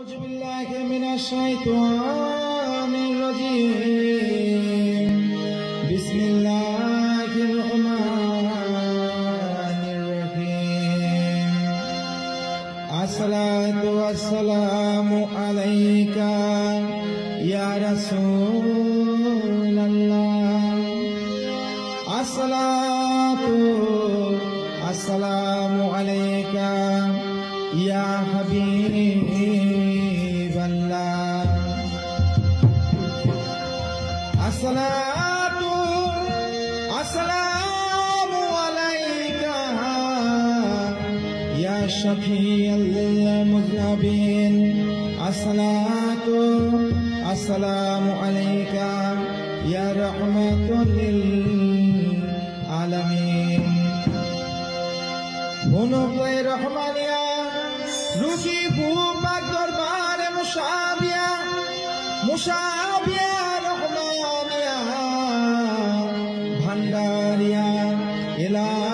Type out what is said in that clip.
أعوذ بالله من الشيطان الرجيم بسم الله الرحمن الرحيم الصلاة والسلام عليك يا رسول الله الصلاة والسلام عليك يا حبيب الله الصلاة والسلام عليك يا شفيع المذنبين الصلاة والسلام عليك يا رحمة للعالمين অনুগ্রহে রহমানিয়া রুখি ভূপাক দরবারে মুসাবিয়া রহমানিয়া ভান্ডারিয়া ইলা